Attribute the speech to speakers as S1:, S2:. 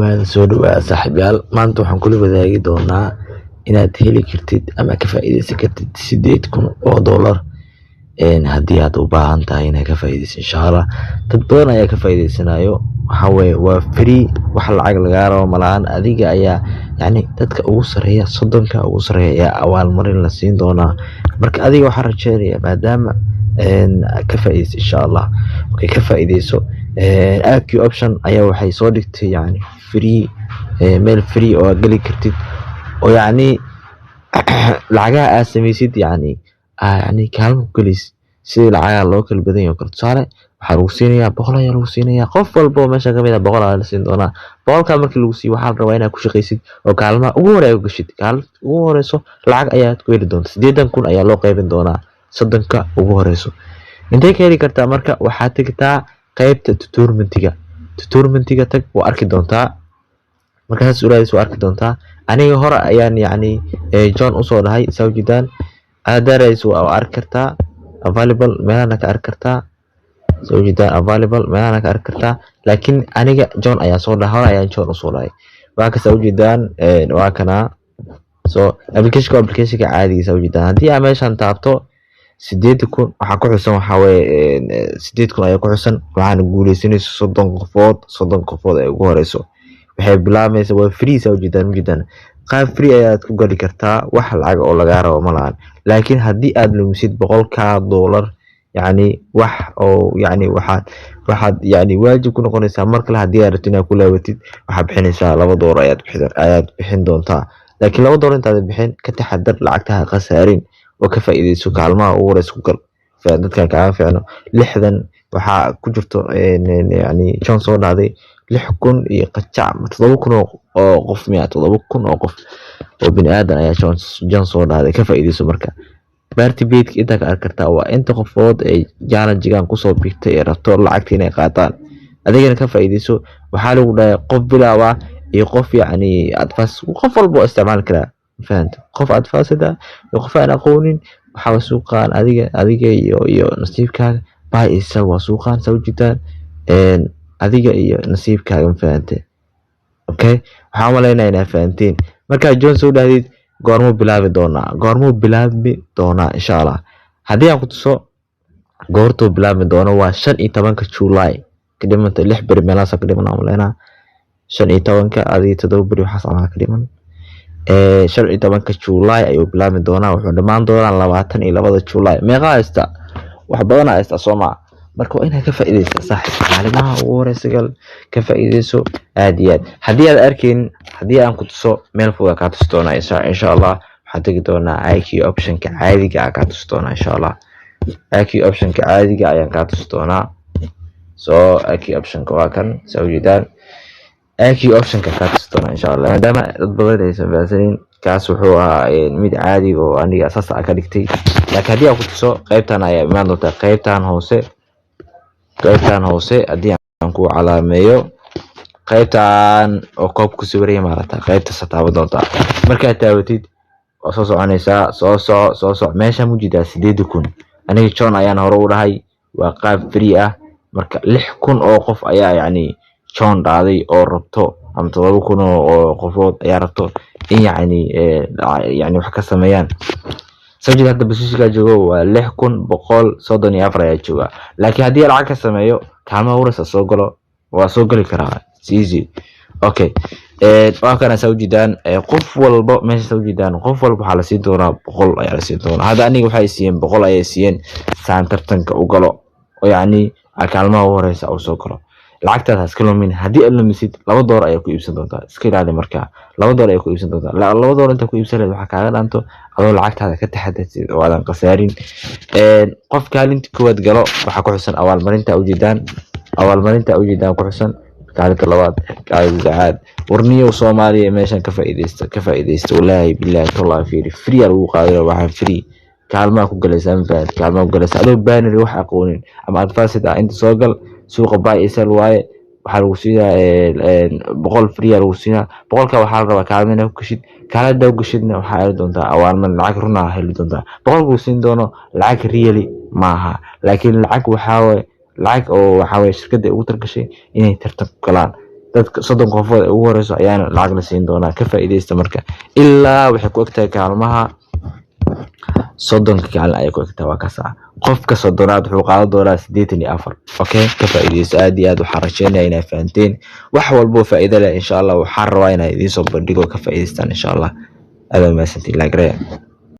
S1: Waan soo dhawaada saaxiibayaal. Maanta waxaan kula wadaagi doonaa inaad heli kartid ama ka faa'iideysan kartid 8,000 oo dollar haddii aad u baahan tahay inaad ka faa'iideyso insha Allah. Dad badan ayaa ka faa'iideysanayo. Waxa weeye waa free, wax lacag laga rabo malahan. Adiga ayaa dadka ugu sareeya 30ka ugu sareeya ayaa abaalmarin la siin doonaa. Marka adiga waxaan rajeynayaa maadaama ka faa'iideyso insha Allah. Okay, ka faa'iideyso. AQ option ayaa waxay soo dhigtay free, meel free oo gali kartid oo lacagaha aad sameysid kaalmo galis sida lacagaha loo kala badan yahay. Tusaale waxaa lagu siinayaa 100 ayaa lagu siinayaa, qof walbo meesha kamid 100 ayaa la siin doonaa. 100ka markii lagu siiyo waxaa la rabaa inaad ku shaqeysid oo kaalmaha ugu horeeya u gashid. Kaalmo ugu horeyso lacag ayaad ku heli doontaa. 8,000 ayaa loo qaybin doonaa 30ka ugu horeyso. Intee ka heli kartaa? Marka waxaad tagtaa qaybta tutoormentiga tag, waa arki doontaa. Markaas ulaadis waa arki doontaa. Aniga hore ayaan John usoo dhahay Saudi-dan aadareys waa arki kartaa. Available meelana ka arki kartaa. Saudi-dan available meelana ka arki kartaa. Laakiin aniga John ayaa soo dhahay, hore ayaan John usoo dhahay. Waa ka Saudi-dan waa kana so application-ka caadiga Saudi-dan haddii aad meeshan taabto 8,000 waxa ku xusan waxa weeye 8,000 ayaa ku xusan. waxaana guuleysanayso 30 qofood ay ugu horeyso. waxay bilaabmaysaa waa free Saudi-dan qaab free ayaad ku gali kartaa, wax lacag oo laga rabo malahan. laakiin haddii aad lumisid 100,000 dollar wax oo waxaad waajib ku noqonaysaa mar kale haddii aad rabto inaad ku laabatid waxaad bixinaysaa $2 ayaad bixin doontaa. laakiin $2 intaad bixin ka taxadar lacagtaha khasaarin oo ka faa'iideyso kaalmaha ugu horeysa ku gal. dadka kaaga fiicno 60 waxaa ku jirto John soo dhacday 6,000 iyo qajac 7,000 oo qof 7,000 oo qof oo bini aadan ayaa John soo dhacday. ka faa'iideyso marka party bait inta ka arki kartaa waa inta qofood ay challenge-gan kusoo bigtay ee rabto lacagta inay qaataan. adigana ka faa'iideyso. waxaa lagu dhahay qof bilaawa iyo qof advance, qof walbo isticmaali karaa. fahanta qof advance iyo qof aan aqoonin waxa suuqan adiga iyo nasiibkaaga buy isa waa suuqan Saudi-dan adiga iyo nasiibkaaga. fahante okay, waxaan maleynayaa inaad fahanteen. marka John soo dhahdid goormo bilaabi doonaa insha Allah. haddii aan ku tuso goorto bilaabi doono waa 15 July ka dhimanta 6 bari meelaha ka dhiman maleyna 15 adiga 7 bari waxa sama ka dhiman 15 July ayuu bilaabi doonaa. wuxuu dhamaan doonaa 22 July. meeqa haysta wax badan haysta Soomaa. marka waa inaad ka faa'iideysaa saaxiib. maalimaha ugu horeysa ka faa'iideyso aad iyo aad. haddii aad arkeen haddii aan ku tuso meel fog ka tuso doonaa insha Allah. waxaan tagi doonaa IQ option-ka caadiga ka tuso doonaa insha Allah. IQ option-ka caadiga ayaan ka tuso doonaa. so IQ option-ka waa kan Saudi-dan. IQ option-ka ka tuso doonaa insha Allah. maadaama dad badan ay sameeyeen kaas wuxuu ahaa mid caadi oo aniga asaas ka dhigtay. laakiin haddii aan ku tuso qaybtan ayaa imaan doonta. qaybtan hoose haddii aan ku calaameeyo qaybtan oo koob ku sawiray maarata qaybta taaban doonta. markaad taabatid oo soo soconaysaa soo meesha mujidaa 8,000. aniga John ayaan hore u dhahay waa qaab free ah. marka 6,000 oo qof ayaa John dhaaday oo rabto ama 7,000 oo qofood ayaa rabto in wax ka sameeyaan. Saudi hadda basiska joogo waa 6,134 ayaa jooga. laakiin haddii lacag ka sameeyo kaalmo horeysa soo galo waa soo gali karaa easy. okay, waa kana Saudi-dan qof walba meesha Saudi-dan qof walba waxa la siin doonaa 100 ayaa la siin doonaa. hadda aniga waxay siiyeen 100 ayay siiyeen saan tartanka u galo oo kaalmaha horeysa u soo galo. lacagtaas ka lumin. haddii aad lumisid $2 ayaa ku iibsan doontaa. iska ilaali marka $2 ayaa ku iibsan doontaa. $2 inta ku iibsan waxa kaaga dhaanto adoo lacagtaada ka taxadartid oo aadan qasaarin. qof kaalinta koowaad galo waxa ku xusan abaalmarinta Saudi-dan ku xusan. kaalinta labaad kaalinta warniyo Soomaaliya meeshan ka faa'iideysta wallahi billahi taala free lagu qaadayo. waxa free kaalmaha ku galaysan adoo banner wax aqoonin ama advance inta soo gal suuqa buy sell waaye. waxaa lagu siiyaa 100 free lagu siiyaa. 100ka waxaa la rabaa kaalmina ku gashid. kaalada ku gashidna waxaa heli doontaa awaalman lacag run ah heli doontaa. 100 ku siin doono lacag really maaha. laakiin lacag waxa way lacag oo waxa way shirkadda ugu targashay inay tartan galaan. dadka 30 qofood ugu horeyso ayaana lacag la siin doonaa ka faa'iideysta marka ilaa waxay ku egtahay kaalmaha 30 kaalin ay ku egtahay waa kaasa qofka 30aad wuxuu qaadan doonaa 84 okay ka faa'iideysta aad iyo aad waxaan rajeynayaa inay fahanteen wax walbo faa'iido leh insha Allah waxaan rabaa inay idin soo bandhigo ka faa'iideystaan insha Allah aad ma santiin like